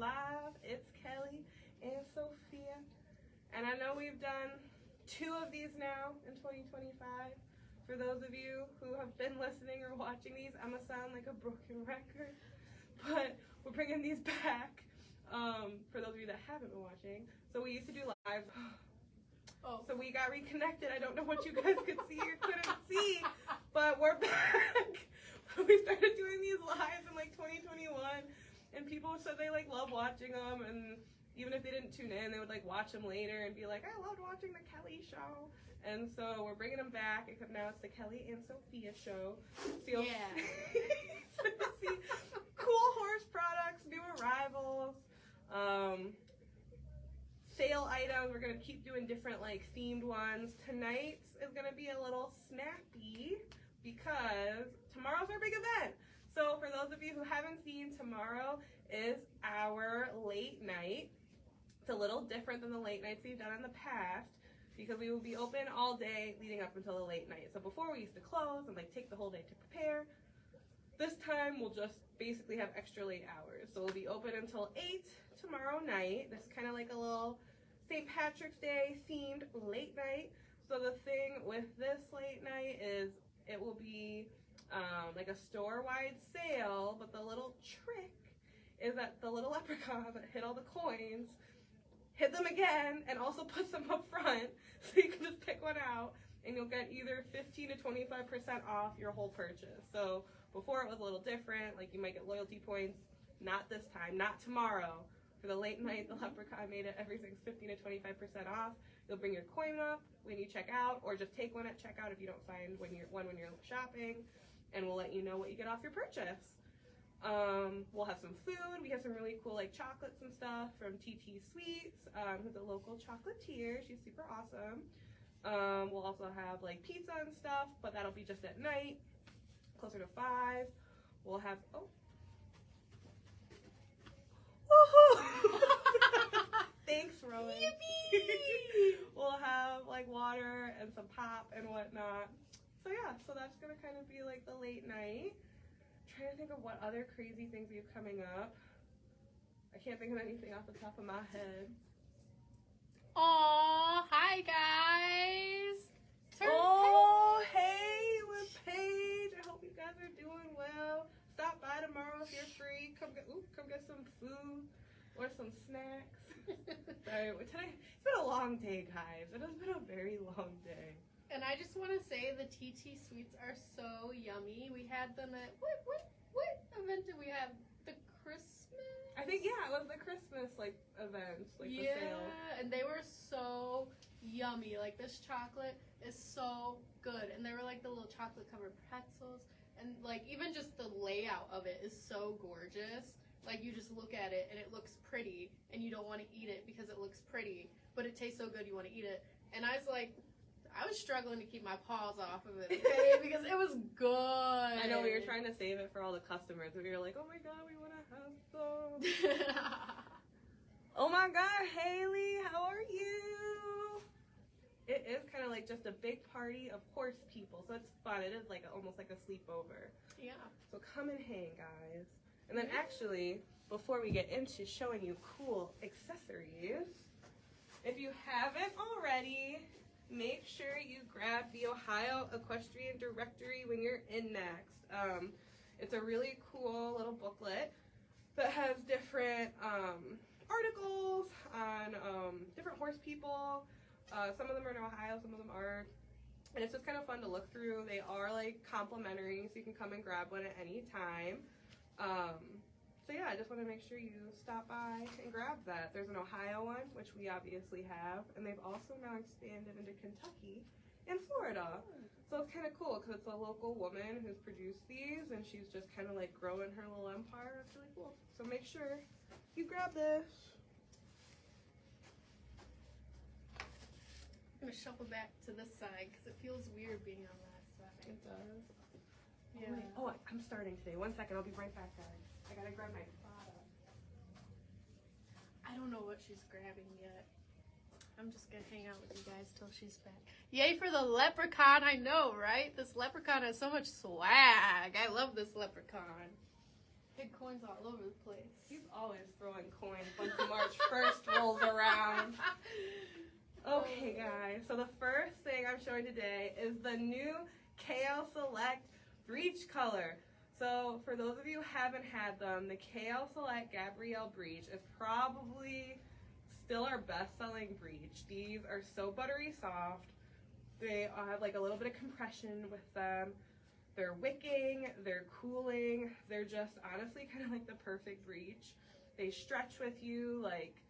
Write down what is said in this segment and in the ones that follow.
live. It's Kelly and Sophia. And I know we've done 2 of these now in 2025. For those of you who have been listening or watching these, I'm going to sound like a broken record. But we're bringing these back for those of you that haven't been watching. So we used to do live. So we got reconnected. I don't know what you guys could see or couldn't see, but we're back. We started doing these lives in like 2021, and people said they like love watching them, and even if they didn't tune in, they would like watch them later and be like, I loved watching the Kelly show. And so we're bringing them back, except now it's the Kelly and Sophia show. So Yeah. see cool horse products, new arrivals, sale items. We're gonna keep doing different like themed ones. Tonight's is gonna be a little snappy because tomorrow's our big event. So for those of you who haven't seen, tomorrow is our late night. It's a little different than the late nights we've done in the past because we will be open all day leading up until the late night. So before we used to close and like take the whole day to prepare. This time we'll just basically have extra late hours. So we'll be open until 8 tomorrow night. This is kind of like a little St. Patrick's Day themed late night. So the thing with this late night is it will be like a store-wide sale, but the little trick is that the little leprechaun that hid all the coins hid them again and also puts them up front, so you can just pick one out and you'll get either 15 to 25% off your whole purchase. So before it was a little different, like you might get loyalty points. Not this time, not tomorrow. For the late night, the leprechaun made it everything's 15 to 25% off. You'll bring your coin up when you check out, or just take one at checkout if you don't find when you're shopping, and we'll let you know what you get off your purchase. We'll have some food. We have some really cool like chocolates and stuff from TT Sweets, who's a local chocolatier. She's super awesome. We'll also have like pizza and stuff, but that'll be just at night, closer to 5. We'll have thanks, Rowan. Yippee! We'll have like water and some pop and whatnot. So yeah, so that's gonna kind of be like the late night. Trying to think of what other crazy things we have coming up. I can't think of anything off the top of my head. Aw, hi guys. Hey, with Paige. I hope you guys are doing well. Stop by tomorrow if you're free. Come get some food or some snacks. Sorry, today it's been a long day, guys. It has been a very long day. And I just want to say the TT Sweets are so yummy. We had them at what event did we have? The Christmas? I think it was the Christmas like event, like the sale. Yeah, and they were so yummy. Like this chocolate is so good, and they were like the little chocolate covered pretzels, and like even just the layout of it is so gorgeous. Like you just look at it and it looks pretty, and you don't want to eat it because it looks pretty, but it tastes so good you want to eat it. And I was struggling to keep my paws off of it, okay? Because it was good. I know we were trying to save it for all the customers, and we were like, oh my god, we want to have some. Oh my god, Haley, how are you? It is kind of like just a big party of horse people, so it's fun. It is like almost like a sleepover. Yeah. So come and hang, guys. And then actually, before we get into showing you cool accessories, if you haven't already, make sure you grab the Ohio Equestrian Directory when you're in next. It's a really cool little booklet that has different articles on different horse people. Some of them are in Ohio, some of them aren't. And it's just kind of fun to look through. They are like complimentary, so you can come and grab one at any time. So yeah, I just want to make sure you stop by and grab that. There's an Ohio one, which we obviously have, and they've also now expanded into Kentucky and Florida. So it's kind of cool because it's a local woman who's produced these, and she's just kind of like growing her little empire. It's really cool. So make sure you grab this. I'm gonna shuffle back to this side because it feels weird being on that side. It does. Yeah. Oh, I'm starting today. 1 second, I'll be right back, guys. I gotta grab my product. I don't know what she's grabbing yet. I'm just gonna hang out with you guys till she's back. Yay for the leprechaun, I know, right? This leprechaun has so much swag. I love this leprechaun. Big coins all over the place. He's always throwing coins once March 1st rolls around. Okay, guys. So the first thing I'm showing today is the new KL Select breech color. So for those of you who haven't had them, the KL Select Gabrielle breech is probably still our best-selling breech. These are so buttery soft. They have like a little bit of compression with them. They're wicking, they're cooling. They're just honestly kind of like the perfect breech. They stretch with you, like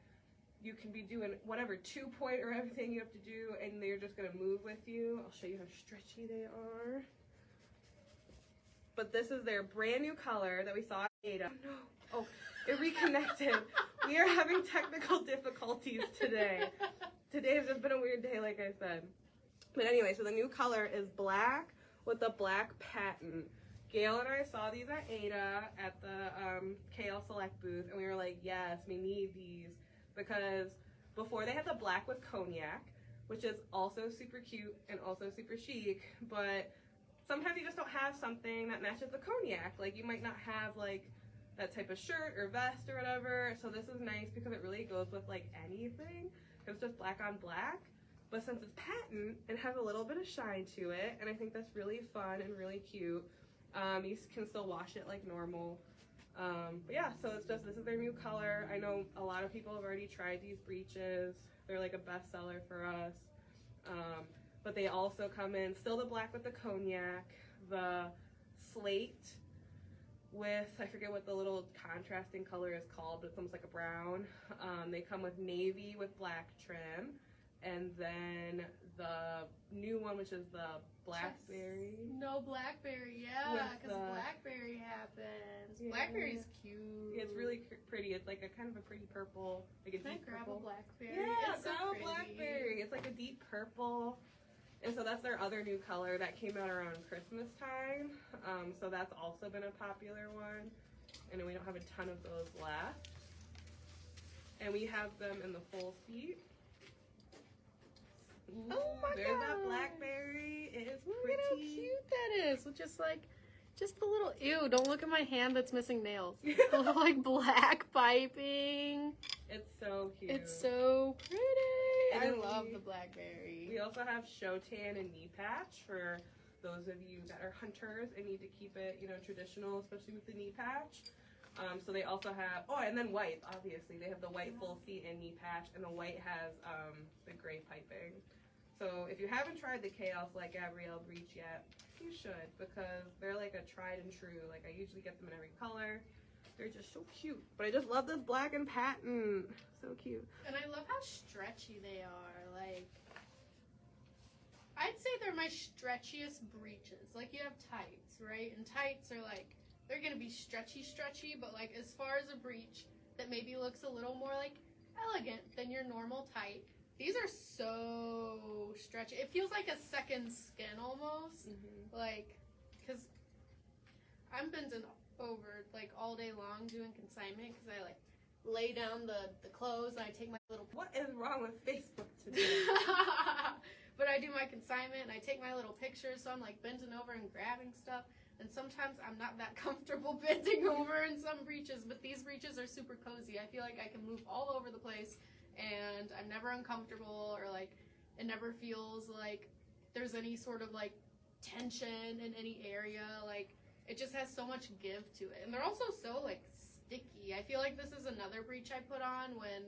you can be doing whatever 2-point or everything you have to do, and they're just gonna move with you. I'll show you how stretchy they are. But this is their brand new color that we saw at Ada. Oh, no. Oh, it reconnected. We are having technical difficulties today. Today has just been a weird day, like I said. But anyway, so the new color is black with a black patent. Gail and I saw these at Ada at the KL Select booth, and we were like, yes, we need these. Because before they had the black with cognac, which is also super cute and also super chic, but sometimes you just don't have something that matches the cognac. Like you might not have like that type of shirt or vest or whatever. So this is nice because it really goes with like anything. It's just black on black. But since it's patent, it has a little bit of shine to it. And I think that's really fun and really cute. You can still wash it like normal. But yeah, so it's just, this is their new color. I know a lot of people have already tried these breeches. They're like a bestseller for us. But they also come in still the black with the cognac, the slate with, I forget what the little contrasting color is called, but it's almost like a brown. They come with navy with black trim, and then the new one, which is the blackberry. No, blackberry, yeah, because blackberry happens. Yeah. Blackberry's cute. Yeah, it's really pretty. It's like a kind of a pretty purple, like a Can deep I grab purple. A blackberry? Yeah, it's so grab a pretty. blackberry. It's like a deep purple. And so that's their other new color that came out around Christmas time. So that's also been a popular one. And we don't have a ton of those left. And we have them in the full seat. Ooh, Oh my there's god! that blackberry. It is Look pretty. at how cute that is. With just the little, ew, don't look at my hand that's missing nails. The little like black piping. It's so cute. It's so pretty. I And love the blackberry. We also have show tan and knee patch for those of you that are hunters and need to keep it, you know, traditional, especially with the knee patch. So they also have, oh, and then white, obviously. They have the white full seat and knee patch, and the white has the gray piping. So if you haven't tried the KL Select Gabrielle breech yet, you should, because they're like a tried and true. Like I usually get them in every color. They're just so cute. But I just love this black and patent. So cute. And I love how stretchy they are. Like, I'd say they're my stretchiest breeches. Like you have tights, right? And tights are like, they're gonna be stretchy, but like as far as a breech that maybe looks a little more like elegant than your normal tight, these are so stretchy. It feels like a second skin almost. Mm-hmm. Like, cause I'm bending over like all day long doing consignment because I like lay down the clothes and I take my little. What is wrong with Facebook today? But I do my consignment and I take my little pictures, so I'm like bending over and grabbing stuff. And sometimes I'm not that comfortable bending over in some breeches, but these breeches are super cozy. I feel like I can move all over the place and I'm never uncomfortable, or like it never feels like there's any sort of like tension in any area. Like it just has so much give to it. And they're also so like sticky. I feel like this is another breech I put on when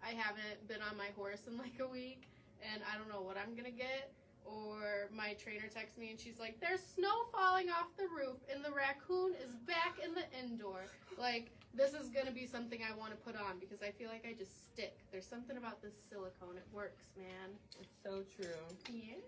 I haven't been on my horse in like a week and I don't know what I'm gonna get. Or my trainer texts me and she's like, there's snow falling off the roof and the raccoon is back in the indoor. Like, this is going to be something I want to put on because I feel like I just stick. There's something about this silicone. It works, man. It's so true. Yeah.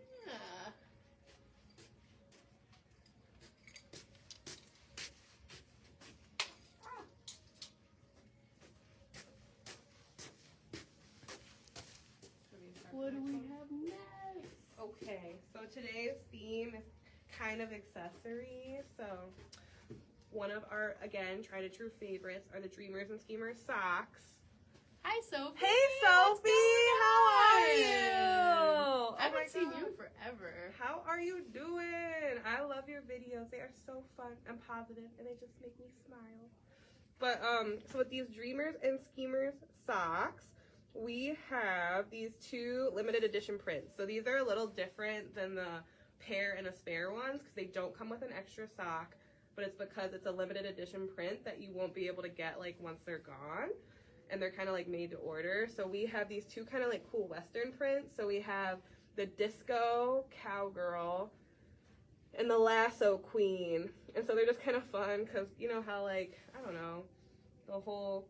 What do we have next? Okay, so today's theme is kind of accessories. So one of our, again, tried and true favorites are the Dreamers and Schemers socks. Hi, Sophie. Hey, Sophie. How are you? I haven't seen you forever. How are you doing? I love your videos. They are so fun and positive, and they just make me smile. But so with these Dreamers and Schemers socks, we have these 2 limited edition prints. So these are a little different than the pair and a spare ones because they don't come with an extra sock, but it's because it's a limited edition print that you won't be able to get like once they're gone, and they're kind of like made to order. So we have these 2 kind of like cool Western prints. So we have the Disco Cowgirl and the Lasso Queen, and so they're just kind of fun because you know how like, I don't know, the whole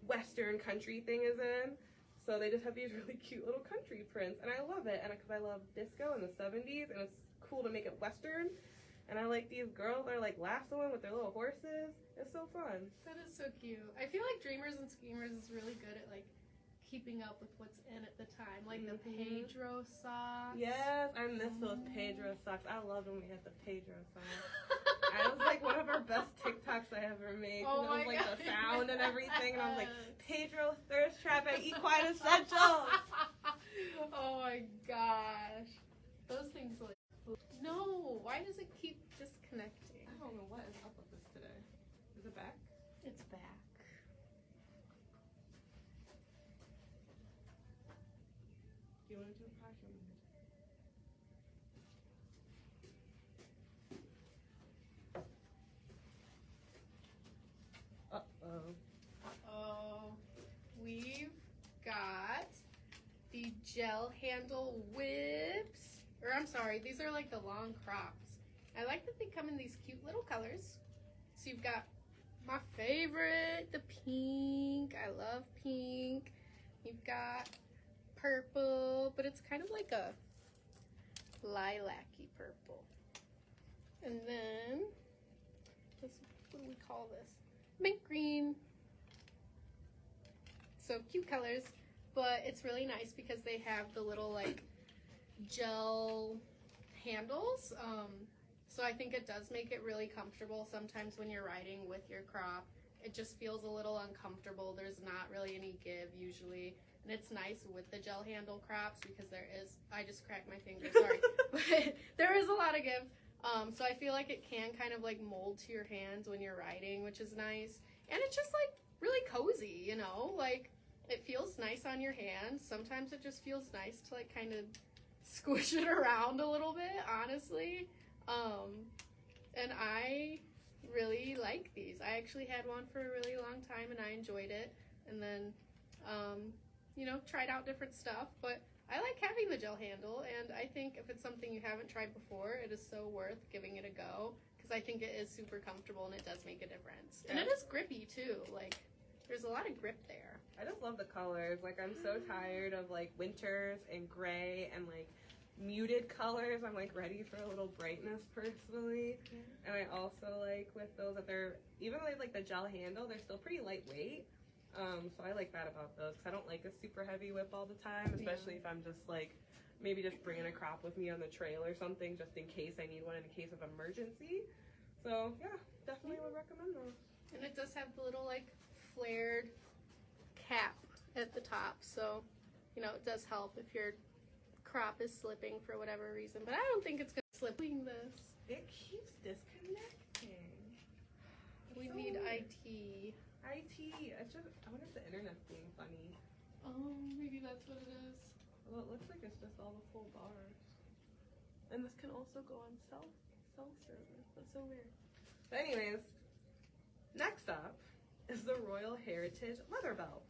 Western country thing is in. So they just have these really cute little country prints, and I love it. And because I love disco in the 70s, and it's cool to make it Western. And I like these girls that are like lassoing with their little horses. It's so fun. That is so cute. I feel like Dreamers and Schemers is really good at like keeping up with what's in at the time, like the Pedro socks. Yes, I miss those Pedro socks. I loved when we had the Pedro socks. That was like one of our best TikToks I ever made. Oh it was like God. the sound and everything, and I was like, Pedro thirst trap at Equine Essentials. Oh my gosh, those things like. No, why does it keep disconnecting? I don't know what is up with this today. Is it back? It's back. Do you want to do a podcast? Uh-oh. We've got the gel handle whips. Or I'm sorry, these are like the long crops. I like that they come in these cute little colors. So you've got my favorite, the pink. I love pink. You've got purple, but it's kind of like a lilac-y purple. And then, this, what do we call this? Mint green. So cute colors, but it's really nice because they have the little like gel handles. So I think it does make it really comfortable. Sometimes when you're riding with your crop, it just feels a little uncomfortable. There's not really any give usually. And it's nice with the gel handle crops because there is, I just cracked my finger, sorry. But there is a lot of give. So I feel like it can kind of like mold to your hands when you're riding, which is nice. And it's just like really cozy, you know, like it feels nice on your hands. Sometimes it just feels nice to like kind of squish it around a little bit, honestly. And I really like these. I actually had one for a really long time and I enjoyed it. And then, you know, tried out different stuff, but I like having the gel handle, and I think if it's something you haven't tried before, it is so worth giving it a go, because I think it is super comfortable and it does make a difference. Yeah. And it is grippy too, like there's a lot of grip there. I just love the colors. Like I'm so tired of like winters and gray and like muted colors. I'm like ready for a little brightness personally. And I also like with those that they're, even like the gel handle, they're still pretty lightweight. So I like that about those, because I don't like a super heavy whip all the time, especially if I'm just like maybe just bringing a crop with me on the trail or something, just in case I need one in case of emergency. So yeah, definitely would recommend those. And it does have the little like flared cap at the top, so you know it does help if your crop is slipping for whatever reason, but I don't think it's gonna slip. This it keeps disconnecting. We need IT. It's just, I wonder if the internet's being funny. Oh, maybe that's what it is. Well, it looks like it's just all the full bars. And this can also go on self-service. That's so weird. But anyways, next up is the Royal Heritage leather belt.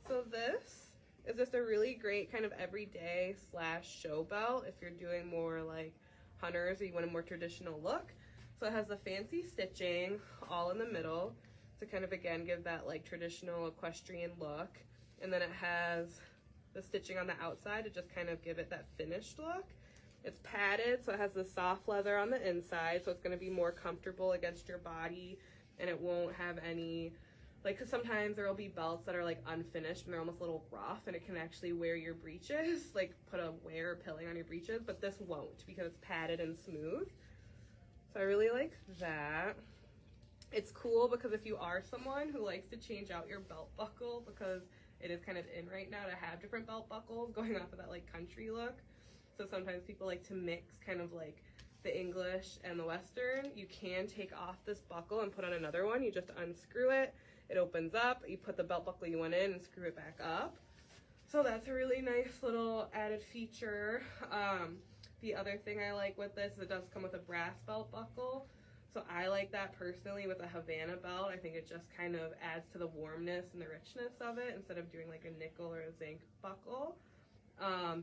So this is just a really great kind of everyday / show belt if you're doing more like hunters or you want a more traditional look. So it has the fancy stitching all in the middle to kind of again give that like traditional equestrian look, and then it has the stitching on the outside to just kind of give it that finished look. It's padded, so it has the soft leather on the inside, so it's going to be more comfortable against your body, and it won't have any like, because sometimes there will be belts that are like unfinished and they're almost a little rough, and it can actually wear your breeches, like put a wear or pilling on your breeches, but this won't because it's padded and smooth. So I really like that. It's cool because if you are someone who likes to change out your belt buckle, because it is kind of in right now to have different belt buckles going off of that like country look. So sometimes people like to mix kind of like the English and the Western, you can take off this buckle and put on another one. You just unscrew it, it opens up, you put the belt buckle you want in and screw it back up. So that's a really nice little added feature. The other thing I like with this is it does come with a brass belt buckle. So I like that personally with a Havana belt. I think it just kind of adds to the warmness and the richness of it instead of doing like a nickel or a zinc buckle.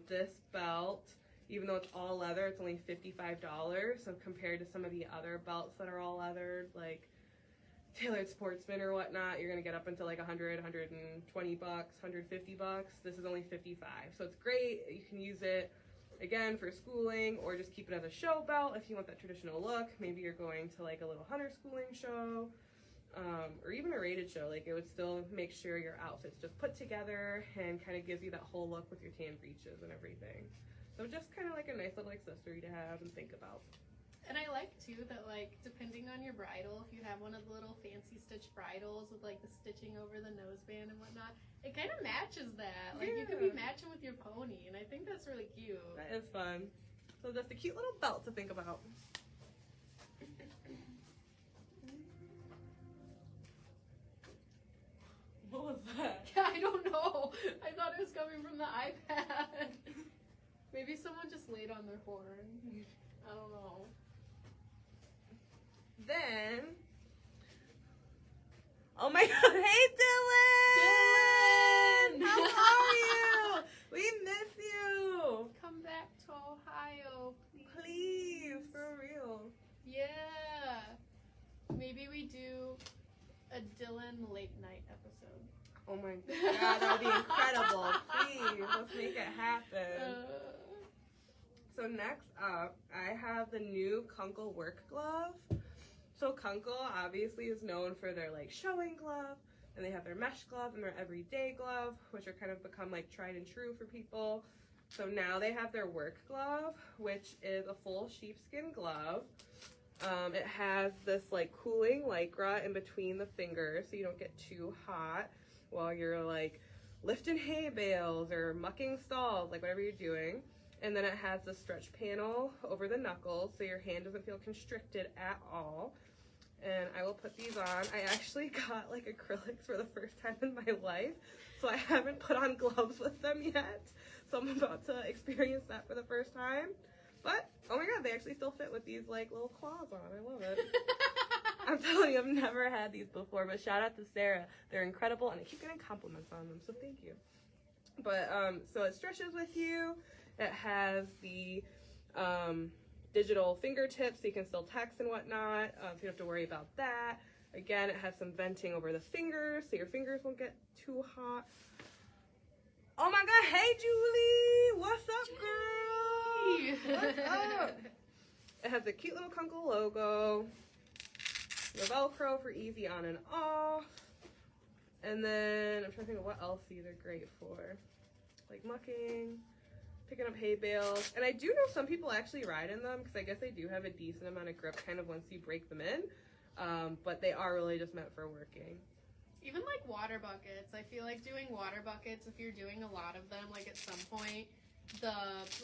This belt, even though it's all leather, it's only $55. So compared to some of the other belts that are all leathered, like Tailored Sportsman or whatnot, you're gonna get up into like 100, 120 bucks, 150 bucks. This is only 55. So it's great. You can use it again for schooling, or just keep it as a show belt if you want that traditional look. Maybe you're going to like a little hunter schooling show, or even a rated show. Like, it would still make sure your outfit's just put together and kind of gives you that whole look with your tan breeches and everything. So just kind of like a nice little accessory to have and think about. And I like too that, like, depending on your bridle, if you have one of the little fancy stitched bridles with like the stitching over the noseband and whatnot, it kind of matches that. Like, you could be matching with your pony, and I think that's really cute. That is fun. So just a cute little belt to think about. What was that? I don't know. I thought it was coming from the iPad. Maybe someone just laid on their horn. I don't know. Then, oh my God! Hey, Dylan! How are you? We miss you. Come back to Ohio, please. Please, for real. Yeah. Maybe we do a Dylan late night episode. Oh my God, that would be incredible. Please, let's make it happen. So next up, I have the new Kunkel work glove. So Kunkel obviously is known for their like showing glove, and they have their mesh glove and their everyday glove, which are kind of become like tried and true for people. So now they have their work glove, which is a full sheepskin glove. It has this like cooling lycra in between the fingers so you don't get too hot while you're like lifting hay bales or mucking stalls, like whatever you're doing. And then it has the stretch panel over the knuckles so your hand doesn't feel constricted at all. And I will put these on. I actually got like acrylics for the first time in my life, so I haven't put on gloves with them yet. So I'm about to experience that for the first time. But, oh my God, they actually still fit with these like little claws on. I love it. I'm telling you, I've never had these before, but shout out to Sarah. They're incredible, and I keep getting compliments on them, so thank you. But, so it stretches with you. It has the digital fingertips, so you can still text and whatnot, so you don't have to worry about that. Again, it has some venting over the fingers, so your fingers won't get too hot. Oh my God, hey Julie! What's up, girl? What's up? It has the cute little Kunkel logo, the Velcro for easy on and off, and then I'm trying to think of what else these are great for. Like mucking, picking up hay bales. And I do know some people actually ride in them because I guess they do have a decent amount of grip kind of once you break them in. But they are really just meant for working. Even like water buckets. I feel like doing water buckets, if you're doing a lot of them, like at some point, the,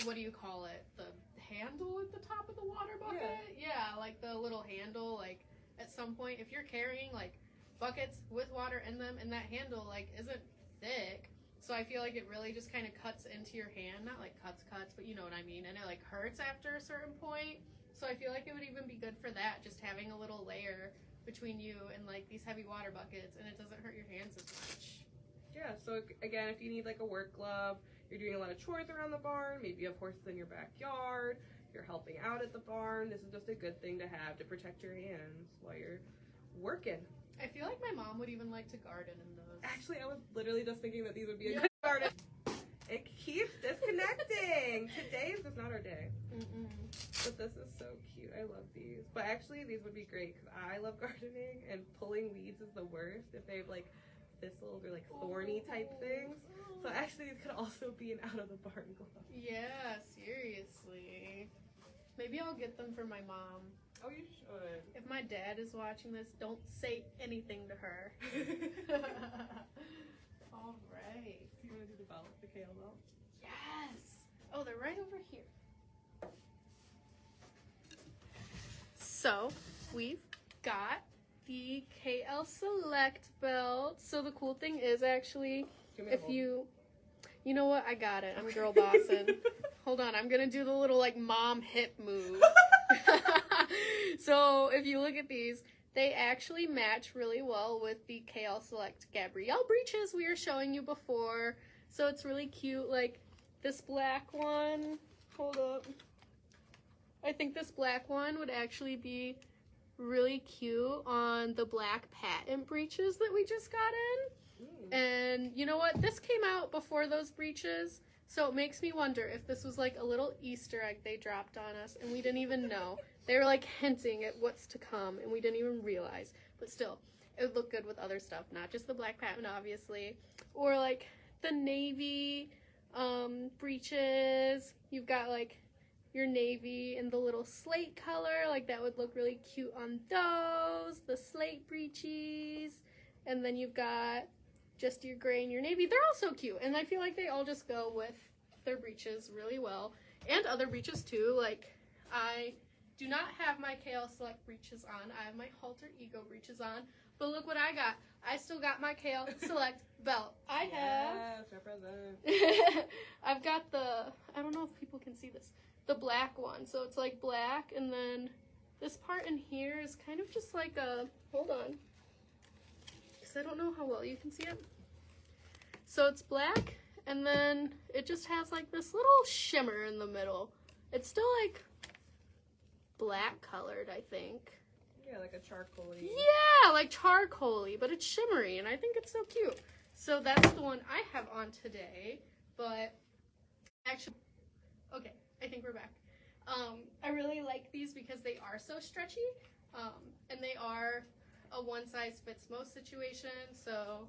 what do you call it? The handle at the top of the water bucket? Yeah, like the little handle, like at some point, if you're carrying like buckets with water in them and that handle like isn't thick, so I feel like it really just kind of cuts into your hand. Not like cuts, but you know what I mean. And it like hurts after a certain point. So I feel like it would even be good for that, just having a little layer between you and like these heavy water buckets, and it doesn't hurt your hands as much. Yeah, so again, if you need like a work glove, you're doing a lot of chores around the barn, maybe you have horses in your backyard, you're helping out at the barn, this is just a good thing to have to protect your hands while you're working. I feel like my mom would even like to garden in those. Actually, I was literally just thinking that these would be a good garden. It keeps disconnecting. Today is just not our day. But this is so cute. I love these. But actually, these would be great because I love gardening, and pulling weeds is the worst if they have like thistles or like thorny type things. So actually, these could also be an out of the barn glove. Yeah, seriously. Maybe I'll get them for my mom. Oh, you should. If my dad is watching this, don't say anything to her. All right. You want to do the belt, the kale belt? Yes. Oh, they're right over here. So we've got the KL Select belt. So the cool thing is actually, if you know what, I got it. I'm girl bossing. Hold on, I'm gonna do the little like mom hip move. So if you look at these, they actually match really well with the KL Select Gabrielle breeches we were showing you before. So it's really cute. Like this black one, hold up. I think this black one would actually be really cute on the black patent breeches that we just got in. And you know what? This came out before those breeches. So it makes me wonder if this was like a little Easter egg they dropped on us and we didn't even know. They were like hinting at what's to come and we didn't even realize. But still, it would look good with other stuff, not just the black patent, obviously. Or like the navy breeches. You've got like your navy and the little slate color. Like that would look really cute on those. The slate breeches. And then you've got just your gray and your navy. They're all so cute. And I feel like they all just go with their breeches really well. And other breeches too. Like I do not have my KL Select breeches on. I have my Halter Ego breeches on. But look what I got. I still got my KL Select belt. I have... represent. I've got the... I don't know if people can see this. The black one. So it's like black. And then this part in here is kind of just like a... Hold on. Because I don't know how well you can see it. So it's black. And then it just has like this little shimmer in the middle. It's still like black colored, I think. Yeah, like a charcoal-y. Yeah, like charcoal-y, but it's shimmery, and I think it's so cute. So that's the one I have on today, but actually, okay, I think we're back. I really like these because they are so stretchy, and they are a one-size-fits-most situation, so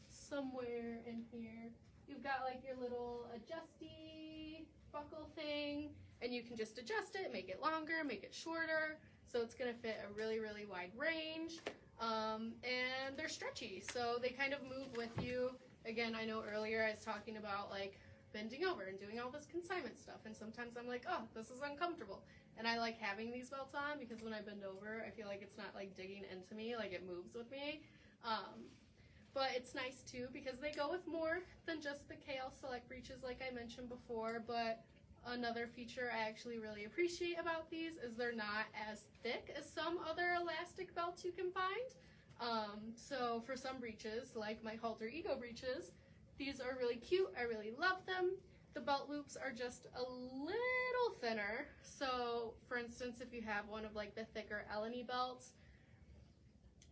somewhere in here, you've got like your little adjusty buckle thing, and you can just adjust it, make it longer, make it shorter. So it's going to fit a really, really wide range. And they're stretchy, so they kind of move with you. Again, I know earlier I was talking about like bending over and doing all this consignment stuff. And sometimes I'm like, oh, this is uncomfortable. And I like having these belts on because when I bend over, I feel like it's not like digging into me, like it moves with me. But it's nice too because they go with more than just the KL Select breeches like I mentioned before. But another feature I actually really appreciate about these is they're not as thick as some other elastic belts you can find. So for some breeches, like my Halter Ego breeches, these are really cute. I really love them. The belt loops are just a little thinner. So for instance, if you have one of like the thicker Eleni belts,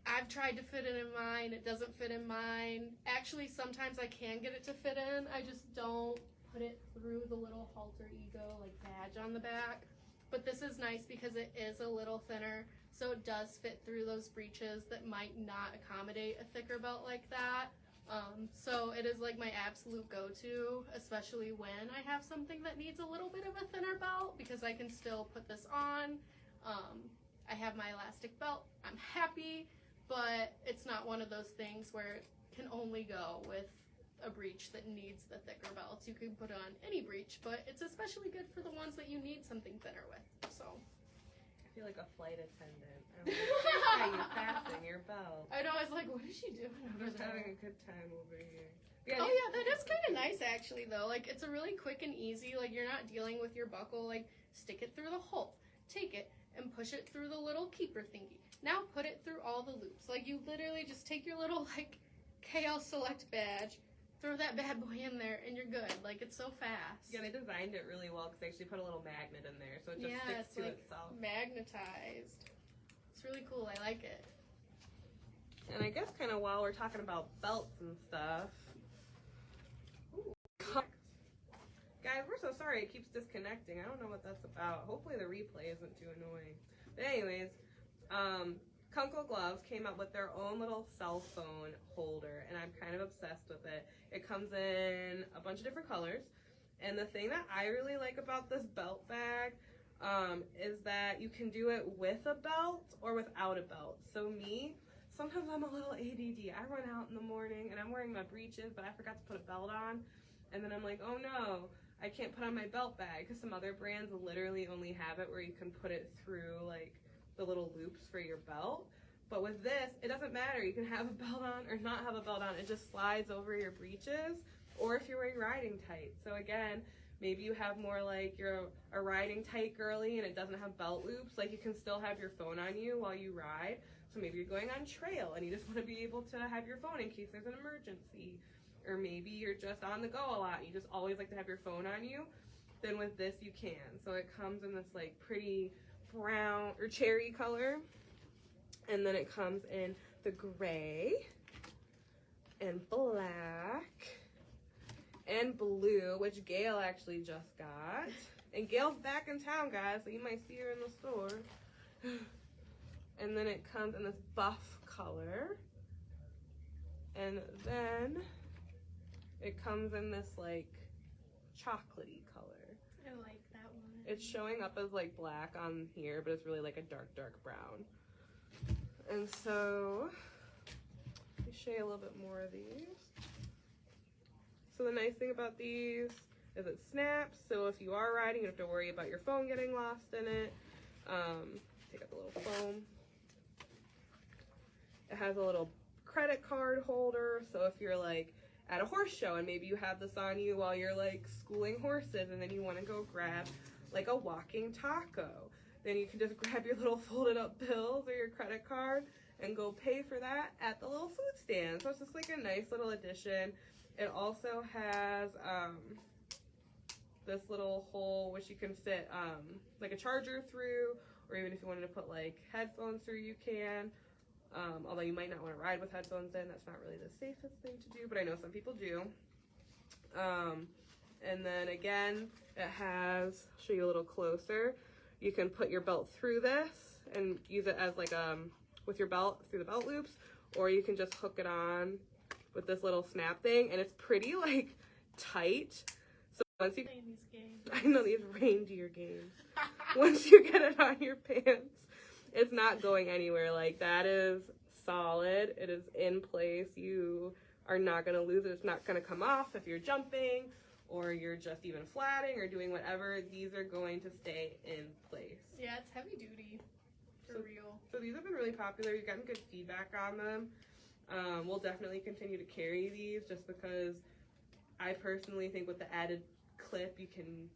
I've tried to fit it in mine. It doesn't fit in mine. Actually, sometimes I can get it to fit in. I just don't put it through the little Halter Ego like badge on the back. But this is nice because it is a little thinner, so it does fit through those breeches that might not accommodate a thicker belt like that. So it is like my absolute go-to, especially when I have something that needs a little bit of a thinner belt because I can still put this on. I have my elastic belt. I'm happy, but it's not one of those things where it can only go with a breech that needs the thicker belts. You can put on any breech, but it's especially good for the ones that you need something thinner with. So I feel like a flight attendant. I'm like, hey, you're passing your belt. I know, I was like, what is she doing I'm over just there? having a good time over here. Yeah, Oh yeah, that is kind of nice actually though. Like it's a really quick and easy, like you're not dealing with your buckle, like stick it through the hole, take it and push it through the little keeper thingy. Now put it through all the loops. Like you literally just take your little like KL Select badge, throw that bad boy in there, and you're good. Like, it's so fast. Yeah, they designed it really well because they actually put a little magnet in there, so it just sticks it's to like itself. magnetized. It's really cool. I like it. And I guess kind of while we're talking about belts and stuff, guys, we're so sorry it keeps disconnecting. I don't know what that's about. Hopefully the replay isn't too annoying. But anyways, Kunkel Gloves came out with their own little cell phone holder, and I'm kind of obsessed with it. It comes in a bunch of different colors, and the thing that I really like about this belt bag is that you can do it with a belt or without a belt. So me, sometimes I'm a little ADD. I run out in the morning, and I'm wearing my breeches, but I forgot to put a belt on, and then I'm like, oh no, I can't put on my belt bag, because some other brands literally only have it where you can put it through, like, the little loops for your belt. But with this, it doesn't matter. You can have a belt on or not have a belt on. It just slides over your breeches, or if you're wearing riding tights. So again, maybe you have more like you're a riding tight girly and it doesn't have belt loops. Like you can still have your phone on you while you ride. So maybe you're going on trail and you just want to be able to have your phone in case there's an emergency. Or maybe you're just on the go a lot and you just always like to have your phone on you. Then with this you can. So it comes in this like pretty brown or cherry color. And then it comes in the gray and black and blue, which Gail actually just got. And Gail's back in town, guys, so you might see her in the store. And then it comes in this buff color. And then it comes in this like chocolatey color. I like that one. It's showing up as like black on here, but it's really like a dark, dark brown. And so, let me show you a little bit more of these. So the nice thing about these is it snaps, so if you are riding, you don't have to worry about your phone getting lost in it. Take out the little foam. It has a little credit card holder, so if you're like at a horse show and maybe you have this on you while you're like schooling horses and then you want to go grab like a walking taco, then you can just grab your little folded up bills or your credit card and go pay for that at the little food stand. So it's just like a nice little addition. It also has this little hole which you can fit like a charger through, or even if you wanted to put like headphones through, you can. Although you might not want to ride with headphones in, that's not really the safest thing to do, but I know some people do. And then again, it has, I'll show you a little closer, you can put your belt through this and use it as like with your belt, through the belt loops, or you can just hook it on with this little snap thing, and it's pretty like tight. So once you, Playing these games. I know these reindeer games. Once you get it on your pants, it's not going anywhere. Like that is solid. It is in place. You are not going to lose it. It's not going to come off if you're jumping or you're just even flatting or doing whatever. These are going to stay in place. Yeah, it's heavy duty. For real. So these have been really popular. We've gotten good feedback on them. We'll definitely continue to carry these just because I personally think with the added clip,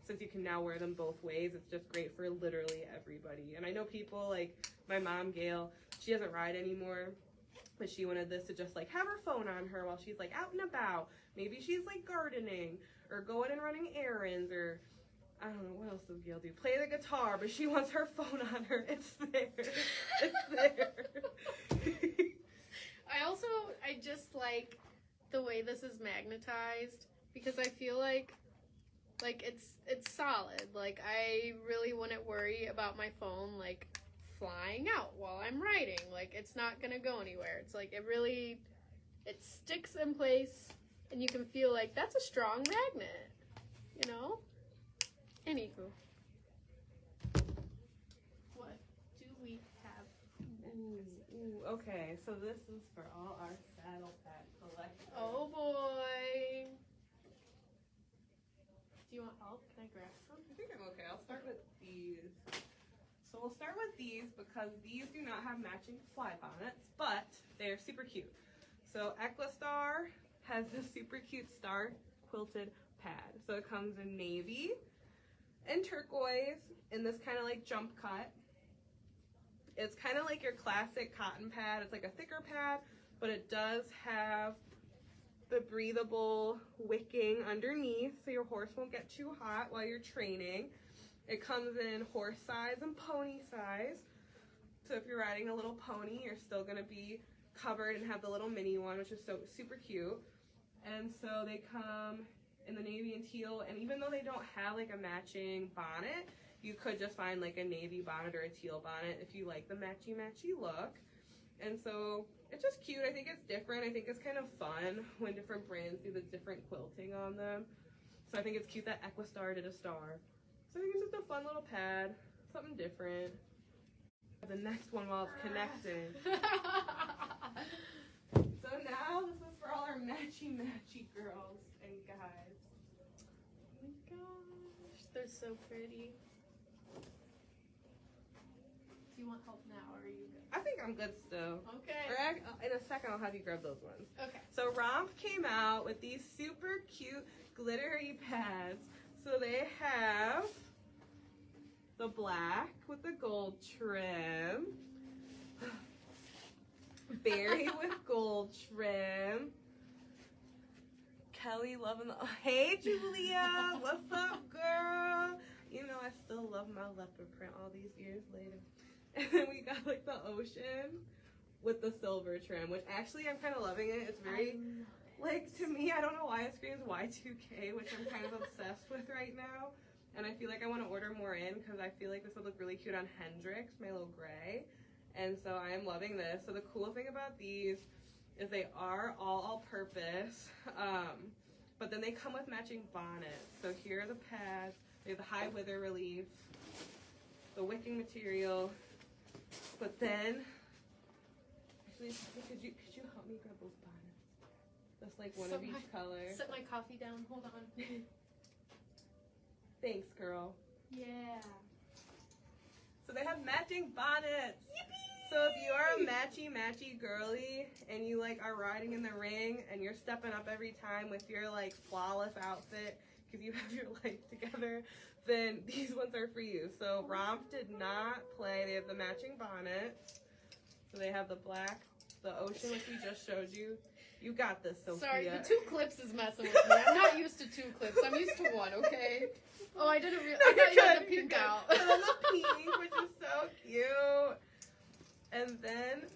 since you can now wear them both ways, it's just great for literally everybody. And I know people like my mom, Gail, she doesn't ride anymore, but she wanted this to just like have her phone on her while she's like out and about. Maybe she's like gardening or going and running errands, or I don't know, what else does Gail do? Play the guitar, but she wants her phone on her. It's there. It's there. I just like the way this is magnetized, because I feel like it's solid. Like I really wouldn't worry about my phone like flying out while I'm riding. Like it's not gonna go anywhere. It's like it sticks in place, and you can feel like that's a strong magnet, you know? Anywho. What do we have? Okay, so this is for all our saddle pack collectors. Oh boy. Do you want help? Can I grab some? I think I'm okay. I'll start with these. So we'll start with these because these do not have matching fly bonnets, but they're super cute. So Equestar has this super cute star quilted pad. So it comes in navy and turquoise in this kind of like jump cut. It's kind of like your classic cotton pad. It's like a thicker pad, but it does have the breathable wicking underneath so your horse won't get too hot while you're training. It comes in horse size and pony size. So if you're riding a little pony, you're still gonna be covered and have the little mini one, which is so super cute. And so they come in the navy and teal, and even though they don't have like a matching bonnet, you could just find like a navy bonnet or a teal bonnet if you like the matchy look. And so it's just cute. I think it's different. I think it's kind of fun when different brands do the different quilting on them. So I think it's cute that Equestar did a star. So I think it's just a fun little pad, something different. The next one while it's connected. So now this is for all our matchy girls and guys. Oh my gosh, they're so pretty. Do you want help now, or are you good? I think I'm good still. Okay. In a second, I'll have you grab those ones. Okay. So Romp came out with these super cute glittery pads. So they have the black with the gold trim, berry with gold trim. Kelly loving the. Hey Julia, what's up, girl? You know I still love my leopard print all these years later. And then we got like the ocean with the silver trim, which actually I'm kind of loving it. It's very, like, to me, I don't know why it screams Y2K, which I'm kind of obsessed with right now. And I feel like I want to order more in because I feel like this would look really cute on Hendrix, my little gray. And so I am loving this. So the cool thing about these is they are all-purpose, but then they come with matching bonnets. So here are the pads. They have the high wither relief, the wicking material, but then, actually, could you help me grab those bonnets? Just like one of each color. Set my coffee down. Hold on. Thanks, girl. Yeah. So they have matching bonnets. Yippee! So if you are a matchy girly and you like are riding in the ring and you're stepping up every time with your like flawless outfit because you have your life together, then these ones are for you. So Romp did not play. They have the matching bonnets. So they have the black, the ocean, which we just showed you. You got this, Sophia. Sorry, the 2 clips is messing with me. I'm not used to 2 clips. I'm used to 1, okay? Oh, I didn't realize. I thought you had the pink out. And then the pink, which is so cute. And then,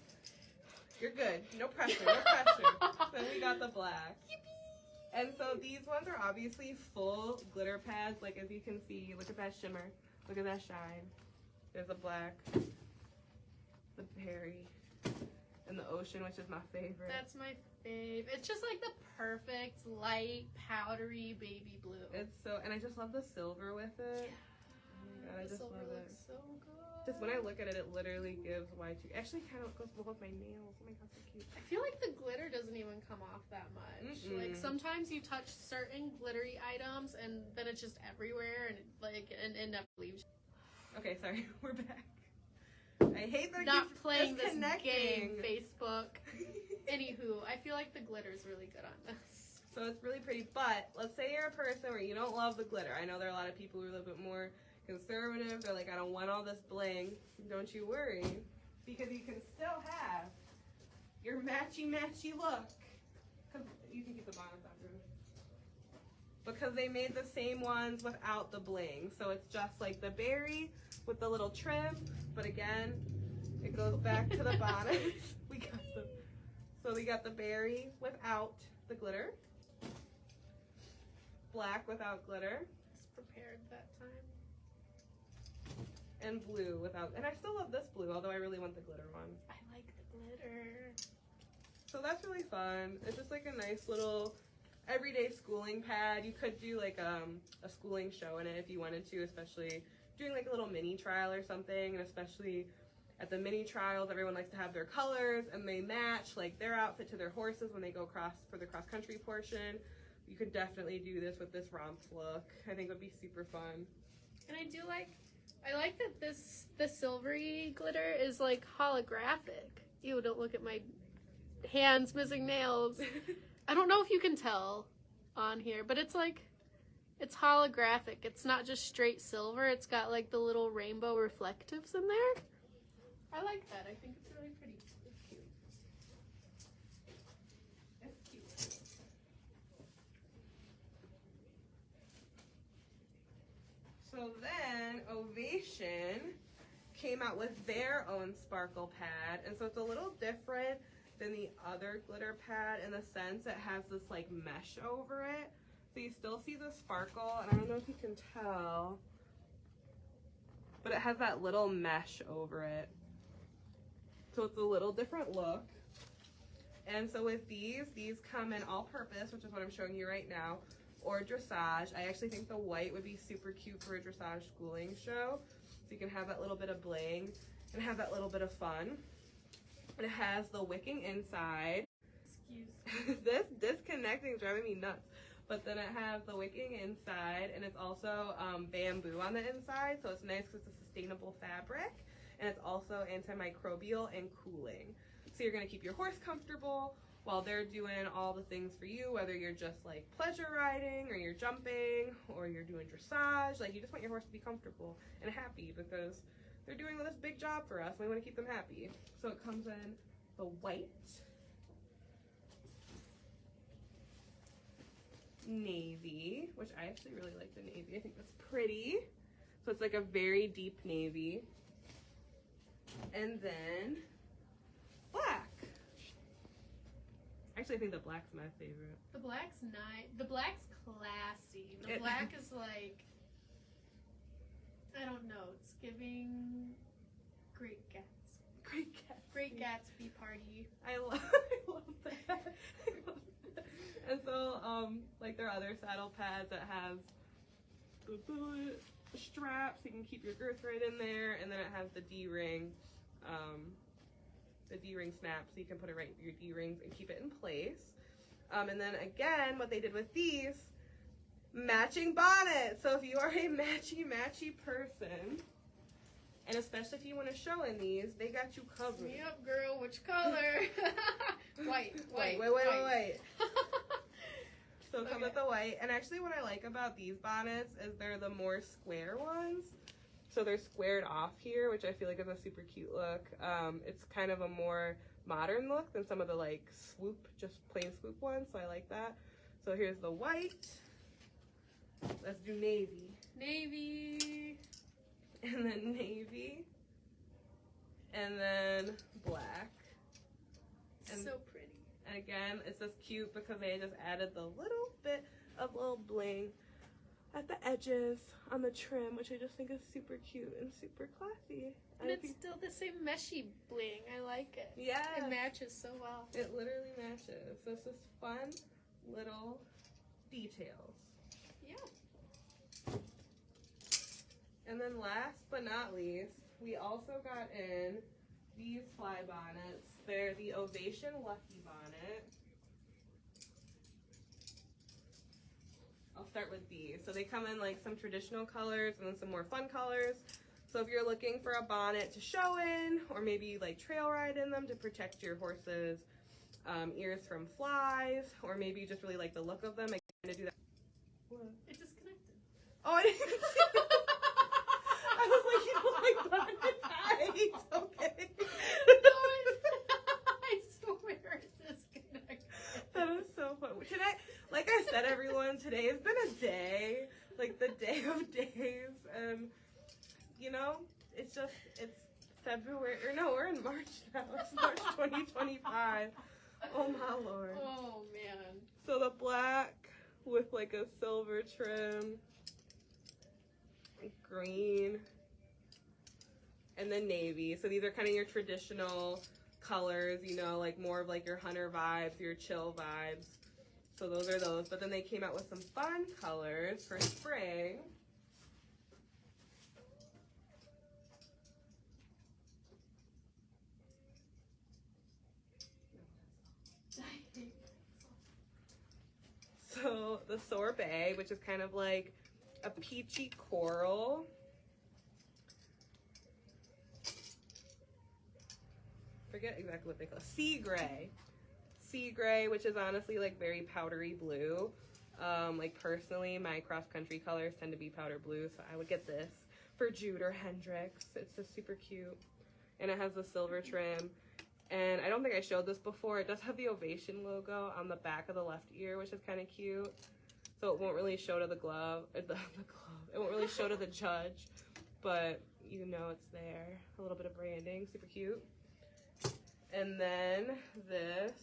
you're good. No pressure, no pressure. Then we got the black. And so these ones are obviously full glitter pads. Like as you can see, look at that shimmer. Look at that shine. There's the black, the berry, and the ocean, which is my favorite. That's my fave. It's just like the perfect light, powdery baby blue. It's so, and I just love the silver with it. Oh my god, I just silver love it. looks so good. Just when I look at it, it literally gives Y2. Actually, kind of goes well with my nails. Oh my god, so cute. I feel like the glitter doesn't even come off that much. Like sometimes you touch certain glittery items and then it's just everywhere and it never leaves. Okay, sorry, we're back. I hate that Not playing this disconnecting. game, Facebook. Anywho, I feel like the glitter's really good on this. So it's really pretty, but let's say you're a person where you don't love the glitter. I know there are a lot of people who are a little bit more conservative. They're like, I don't want all this bling. Don't you worry, because you can still have your matchy look. Cause you can keep the bonnets after. Because they made the same ones without the bling. So it's just like the berry with the little trim, but again, it goes back to the bonnets. So we got the berry without the glitter. Black without glitter. Just prepared that time. And blue without, and I still love this blue, although I really want the glitter one. I like the glitter. So that's really fun. It's just like a nice little everyday schooling pad. You could do like a schooling show in it if you wanted to, especially doing like a little mini trial or something. And especially at the mini trials, everyone likes to have their colors and they match like their outfit to their horses when they go for the cross country portion. You could definitely do this with this Romp look. I think it would be super fun. And I like that the silvery glitter is like holographic. Ew, don't look at my hands missing nails. I don't know if you can tell on here, but it's like, it's holographic. It's not just straight silver. It's got like the little rainbow reflectives in there. I like that. I think it's really pretty. It's cute. It's cute. So then Ovation came out with their own sparkle pad, and so it's a little different than the other glitter pad in the sense it has this like mesh over it. So you still see the sparkle, and I don't know if you can tell, but it has that little mesh over it. So it's a little different look. And so with these come in all-purpose, which is what I'm showing you right now, or dressage. I actually think the white would be super cute for a dressage schooling show. So you can have that little bit of bling and have that little bit of fun. And it has the wicking inside. Excuse me. This disconnecting is driving me nuts. But then it has the wicking inside, and it's also bamboo on the inside, so it's nice because it's a sustainable fabric. and it's also antimicrobial and cooling. So you're going to keep your horse comfortable while they're doing all the things for you, whether you're just like pleasure riding or you're jumping or you're doing dressage. Like, you just want your horse to be comfortable and happy because they're doing this big job for us and we want to keep them happy. So it comes in the white, navy, which I actually really like the navy. I think that's pretty. So it's like a very deep navy. And then black. Actually, I think the black's my favorite. The black's nice. The black's classy. The black is like, I don't know. It's giving Great Gatsby. Great Gatsby. Great Gatsby party. I love that. And so, like, there are other saddle pads that have the straps, so you can keep your girth right in there, and then it has the D-ring snap, so you can put it right in your D-rings and keep it in place. And then again, what they did with these, matching bonnets. So if you are a matchy person, and especially if you want to show in these, they got you covered. Me up, girl. Which color? White. Wait. So come with the white. And actually what I like about these bonnets is they're the more square ones. So they're squared off here, which I feel like is a super cute look. It's kind of a more modern look than some of the like swoop, just plain swoop ones. So I like that. So here's the white. Let's do navy. Navy. And then navy. And then black. And so pretty. And again, it's just cute because they just added the little bit of little bling at the edges on the trim, which I just think is super cute and super classy. And it's still the same meshy bling. I like it. Yeah. It matches so well. It literally matches. So it's just fun little details. Yeah. And then last but not least, we also got in these fly bonnets. They're the Ovation Lucky Bonnet. I'll start with these. So they come in like some traditional colors and then some more fun colors. So if you're looking for a bonnet to show in, or maybe like trail ride in them to protect your horse's ears from flies, or maybe you just really like the look of them, I kind of do that. What? It disconnected. Oh, I didn't see it. I was like, you don't like bonnets? Okay. I swear it's disconnected. That is so fun. Like I said, everyone, today has been a day, like the day of days, and you know, it's February, or no, we're in March now. It's March 2025. Oh my Lord. Oh man. So the black with like a silver trim, green, and then navy. So these are kind of your traditional colors, you know, like more of like your hunter vibes, your chill vibes. So those are those. But then they came out with some fun colors for spring. So the sorbet, which is kind of like a peachy coral. Forget exactly what they call it. Sea gray. Sea gray, which is honestly like very powdery blue. Like personally, my cross-country colors tend to be powder blue, so I would get this for Jude or Hendrix. It's just super cute. And it has the silver trim. And I don't think I showed this before. It does have the Ovation logo on the back of the left ear, which is kind of cute. So it won't really show to the glove. It won't really show to the judge, but you know it's there. A little bit of branding, super cute. And then this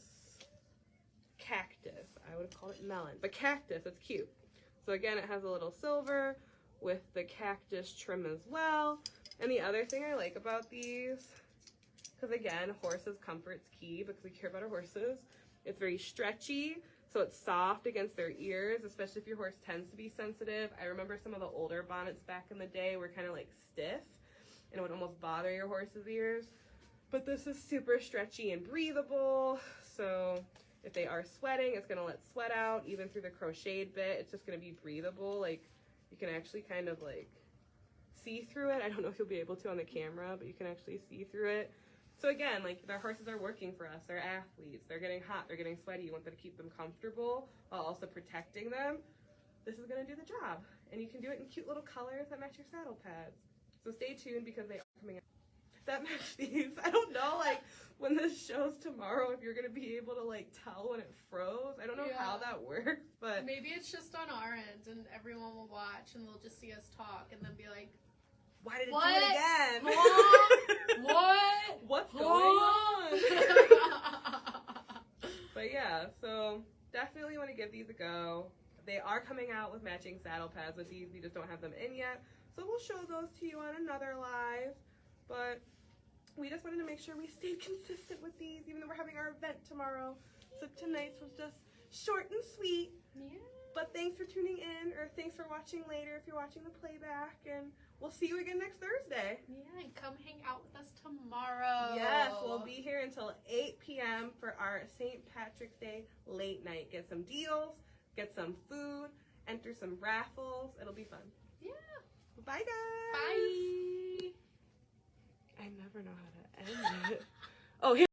cactus. I would have called it melon, but cactus, it's cute. So again, it has a little silver with the cactus trim as well. And the other thing I like about these, because again, horses' comfort's key because we care about our horses. It's very stretchy, so it's soft against their ears, especially if your horse tends to be sensitive. I remember some of the older bonnets back in the day were kind of like stiff, and it would almost bother your horse's ears. But this is super stretchy and breathable, so if they are sweating, it's going to let sweat out, even through the crocheted bit. It's just going to be breathable. Like, you can actually kind of like see through it. I don't know if you'll be able to on the camera, but you can actually see through it. So again, like, their horses are working for us. They're athletes. They're getting hot. They're getting sweaty. You want them to keep them comfortable while also protecting them. This is going to do the job. And you can do it in cute little colors that match your saddle pads. So stay tuned because they are coming out. That match these. I don't know, like, when this show's tomorrow, if you're going to be able to, like, tell when it froze. I don't know how that works, but... Maybe it's just on our end, and everyone will watch, and they'll just see us talk, and then be like, why did it do it again? What? What's going on? But yeah, so definitely want to give these a go. They are coming out with matching saddle pads with these. We just don't have them in yet. So we'll show those to you on another live. But we just wanted to make sure we stayed consistent with these, even though we're having our event tomorrow. So tonight's was just short and sweet. Yeah. But thanks for tuning in, or thanks for watching later if you're watching the playback. And we'll see you again next Thursday. Yeah, and come hang out with us tomorrow. Yes, we'll be here until 8 p.m. for our St. Patrick's Day late night. Get some deals, get some food, enter some raffles. It'll be fun. Yeah. Bye, guys. Bye. I never know how to end it. Oh, here.